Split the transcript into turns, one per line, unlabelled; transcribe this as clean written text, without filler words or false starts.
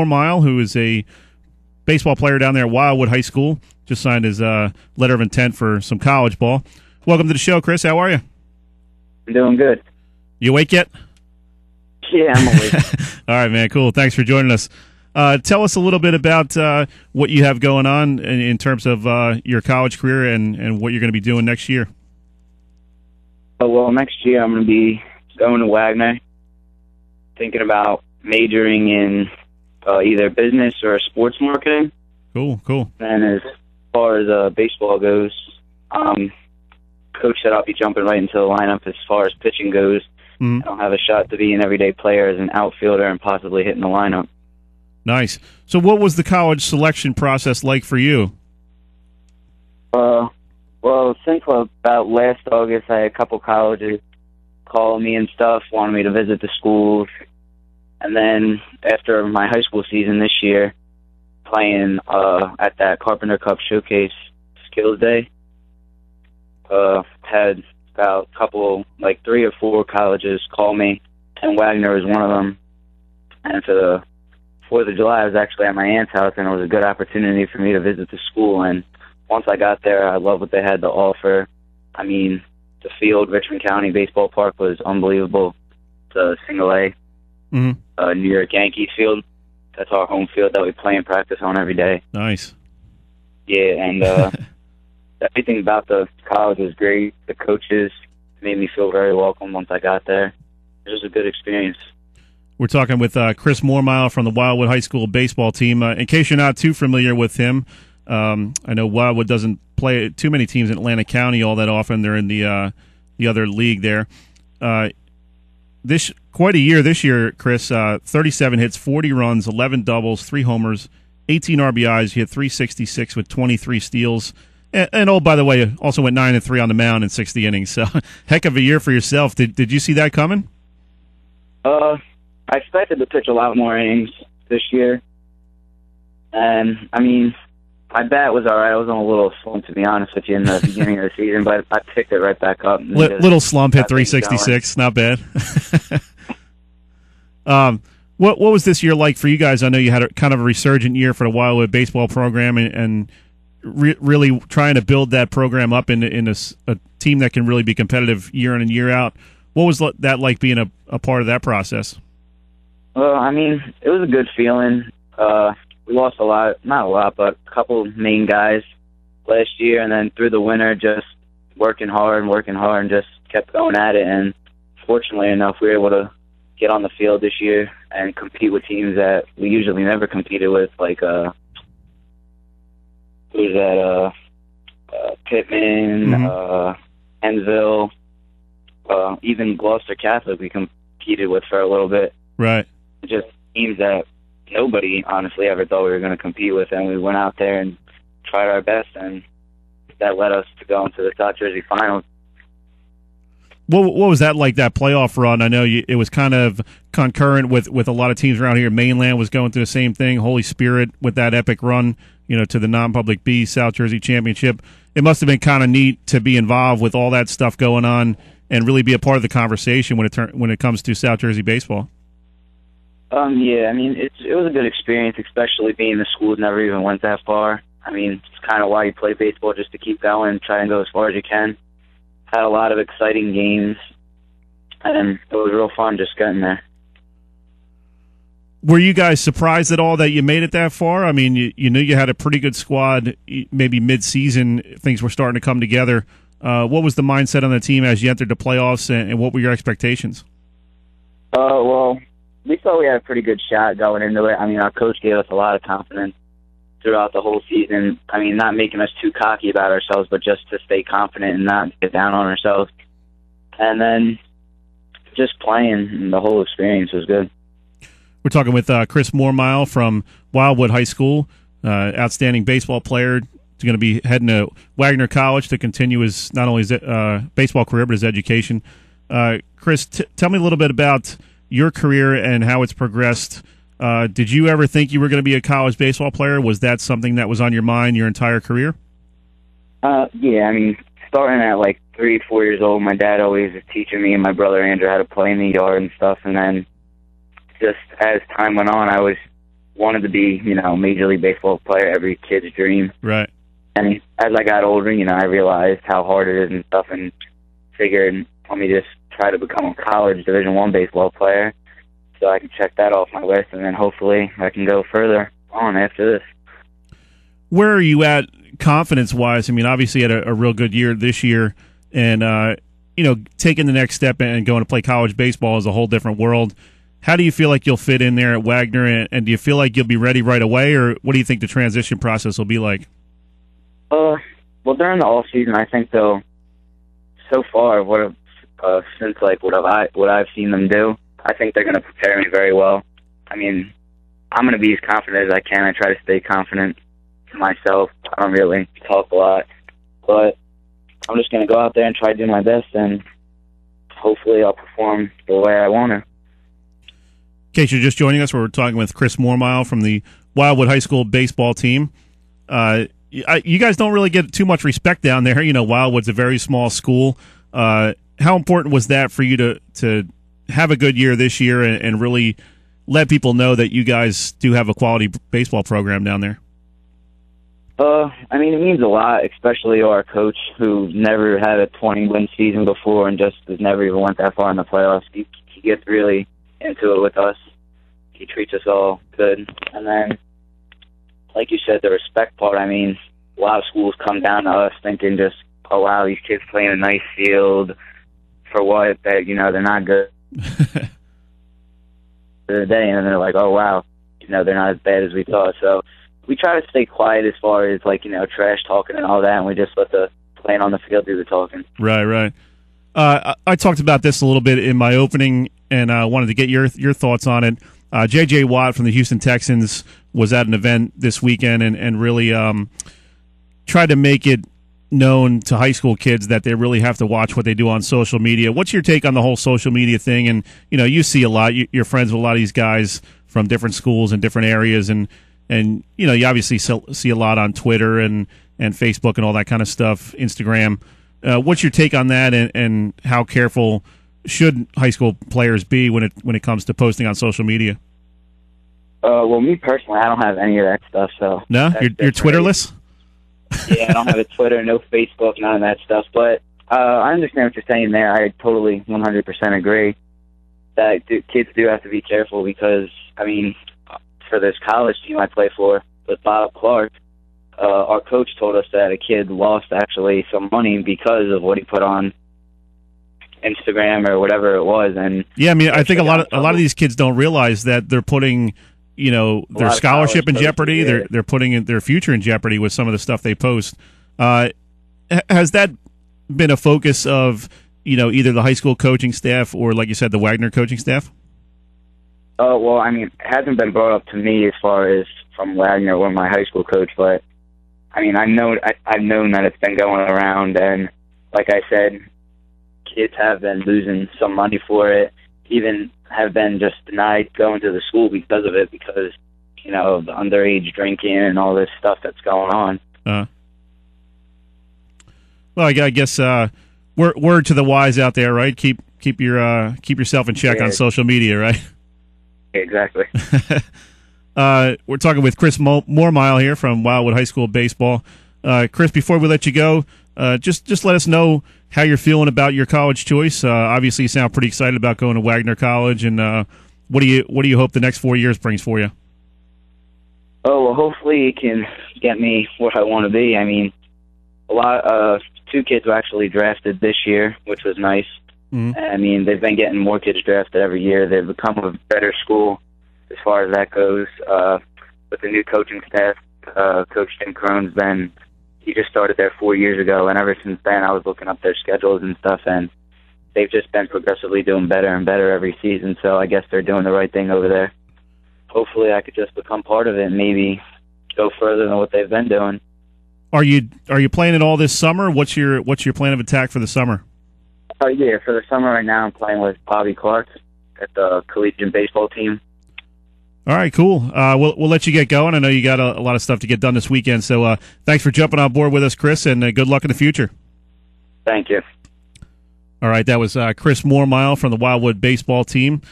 Mormile, who is a baseball player down there at WIldwood High School. Just signed his letter of intent for some college ball. Welcome to the show, Chris. How are you?
I'm doing good.
You awake yet?
Yeah, I'm awake.
All right, man. Cool. Thanks for joining us. Tell us a little bit about what you have going on in terms of your college career and what you're going to be doing next year.
Well, next year I'm going to be going to Wagner, thinking about majoring in either business or sports marketing.
Cool.
And as far as baseball goes, coach said I'll be jumping right into the lineup as far as pitching goes.
Mm-hmm.
I'll have a shot to be an everyday player as an outfielder and possibly hitting the lineup.
Nice. So what was the college selection process like for you?
Well, since about last August, I had a couple colleges calling me and stuff, wanting me to visit the schools. And then after my high school season this year, playing at that Carpenter Cup Showcase Skills Day, had about a couple, like 3 or 4 colleges call me, and Wagner was one of them. And for the 4th of July, I was actually at my aunt's house, and it was a good opportunity for me to visit the school. And once I got there, I loved what they had to offer. I mean, the field, Richmond County Baseball Park, was unbelievable. The single A, New York Yankees field. That's our home field that we play and practice on every day.
Nice.
Yeah, and everything about the college was great. The coaches made me feel very welcome once I got there. It was a good experience.
We're talking with Chris Mormile from the WIldwood High School baseball team. In case you're not too familiar with him, I know WIldwood doesn't play too many teams in Atlantic County all that often. They're in the other league there. Quite a year this year, Chris. 37 hits, 40 runs, 11 doubles, 3 homers, 18 RBIs. He hit 366 with 23 steals. And oh, by the way, also went 9-3 on the mound in 60 innings. So, heck of a year for yourself. Did you see that coming?
I expected to pitch a lot more innings this year. And, I mean, my bat was all right. I was on a little slump, to be honest with you, in the beginning of the season, but I picked it right back up.
Little slump, hit 366. Not bad. What was this year like for you guys? I know you had kind of a resurgent year for the WIldwood baseball program and really trying to build that program up in a team that can really be competitive year in and year out. What was that like being a part of that process?
Well, I mean, it was a good feeling. We lost a lot, not a lot, but a couple main guys last year, and then through the winter, just working hard and just kept going at it. And fortunately enough, we were able to get on the field this year and compete with teams that we usually never competed with, like Pittman, Enville, even Gloucester Catholic we competed with for a little bit.
Right.
Just teams that nobody honestly ever thought we were going to compete with, and we went out there and tried our best, and that led us to go into the South Jersey Finals.
What was that like, that playoff run? I know it was kind of concurrent with a lot of teams around here. Mainland was going through the same thing. Holy Spirit with that epic run, to the non-public B South Jersey Championship. It must have been kind of neat to be involved with all that stuff going on and really be a part of the conversation when it comes to South Jersey baseball.
Yeah, I mean, it was a good experience, especially being the schools never even went that far. I mean, it's kind of why you play baseball, just to keep going and try and go as far as you can. Had a lot of exciting games, and it was real fun just getting there.
Were you guys surprised at all that you made it that far? I mean, you knew you had a pretty good squad. Maybe mid-season, things were starting to come together. What was the mindset on the team as you entered the playoffs, and what were your expectations?
Well, we thought we had a pretty good shot going into it. I mean, our coach gave us a lot of confidence throughout the whole season. I mean, not making us too cocky about ourselves, but just to stay confident and not get down on ourselves. And then just playing, and the whole experience was good.
We're talking with Chris Mormile from WIldwood High School, outstanding baseball player. He's going to be heading to Wagner College to continue his not only his baseball career, but his education. Chris, tell me a little bit about your career and how it's progressed. Did you ever think you were going to be a college baseball player? Was that something that was on your mind your entire career?
Yeah, I mean, starting at like 3, 4 years old, my dad always was teaching me and my brother Andrew how to play in the yard and stuff. And then just as time went on, I was wanted to be, Major League Baseball player, every kid's dream.
Right.
And as I got older, I realized how hard it is and stuff, and figured, let me just try to become a college Division I baseball player so I can check that off my list, and then hopefully I can go further on after this.
Where are you at confidence-wise? I mean, obviously you had a real good year this year, and, taking the next step and going to play college baseball is a whole different world. How do you feel like you'll fit in there at Wagner, and do you feel like you'll be ready right away, or what do you think the transition process will be like?
Well, during the off season, I think though, so far, since what I've seen them do, I think they're going to prepare me very well. I mean, I'm going to be as confident as I can. I try to stay confident to myself. I don't really talk a lot, but I'm just going to go out there and try to do my best, and hopefully I'll perform the way I want to.
In case you're just joining us, we're talking with Chris Mormile from the Wildwood High School baseball team. You guys don't really get too much respect down there. Wildwood's a very small school. How important was that for you to have a good year this year and really let people know that you guys do have a quality baseball program down there?
I mean, it means a lot, especially our coach, who never had a 20-win season before and just has never even went that far in the playoffs. He gets really into it with us. He treats us all good. And then, like you said, the respect part, I mean, a lot of schools come down to us thinking just, oh, wow, these kids play in a nice field. For what? That, they're not good for the day. And then they're like, oh, wow, they're not as bad as we thought. So we try to stay quiet as far as, trash talking and all that, and we just let the playing on the field do the talking.
Right. I talked about this a little bit in my opening, and I wanted to get your thoughts on it. J.J. Watt from the Houston Texans was at an event this weekend and really tried to make it known to high school kids that they really have to watch what they do on social media. What's your take on the whole social media thing? And, you see a lot. You're friends with a lot of these guys from different schools and different areas, and you obviously see a lot on Twitter and Facebook and all that kind of stuff, Instagram. What's your take on that, and how careful should high school players be when it comes to posting on social media?
Well, me personally, I don't have any of that stuff. So
no, you're Twitterless.
Yeah, I don't have a Twitter, no Facebook, none of that stuff. But I understand what you're saying there. I totally 100% agree that kids do have to be careful because, I mean, for this college team I play for with Bob Clark, our coach told us that a kid lost actually some money because of what he put on Instagram or whatever it was. And
yeah, I mean, I think a lot of these kids don't realize that they're putting, their scholarship in jeopardy.
Yeah.
They're putting their future in jeopardy with some of the stuff they post. Has that been a focus of either the high school coaching staff or, like you said, the Wagner coaching staff?
Well, I mean, it hasn't been brought up to me as far as from Wagner or my high school coach, but I mean, I've known that it's been going around, and like I said, kids have been losing some money for it, even have been just denied going to the school because of it, because, of the underage drinking and all this stuff that's going on.
Well, I guess word to the wise out there, right? Keep yourself in check on social media, right?
Exactly.
We're talking with Chris Mormile here from Wildwood High School baseball. Chris, before we let you go, just let us know how you're feeling about your college choice. Obviously, you sound pretty excited about going to Wagner College, and what do you hope the next 4 years brings for you?
Oh, well, hopefully it can get me where I want to be. I mean, two kids were actually drafted this year, which was nice. Mm-hmm. I mean, they've been getting more kids drafted every year. They've become a better school as far as that goes. With the new coaching staff, Coach Tim Crone's he just started there 4 years ago, and ever since then I was looking up their schedules and stuff, and they've just been progressively doing better and better every season, so I guess they're doing the right thing over there. Hopefully I could just become part of it and maybe go further than what they've been doing.
Are you playing it all this summer? What's your plan of attack for the summer?
Yeah, for the summer right now I'm playing with Bobby Clark at the collegiate baseball team.
All right, cool. We'll let you get going. I know you got a lot of stuff to get done this weekend, so thanks for jumping on board with us, Chris, and good luck in the future.
Thank you.
All right, that was Chris Mormile from the Wildwood baseball team.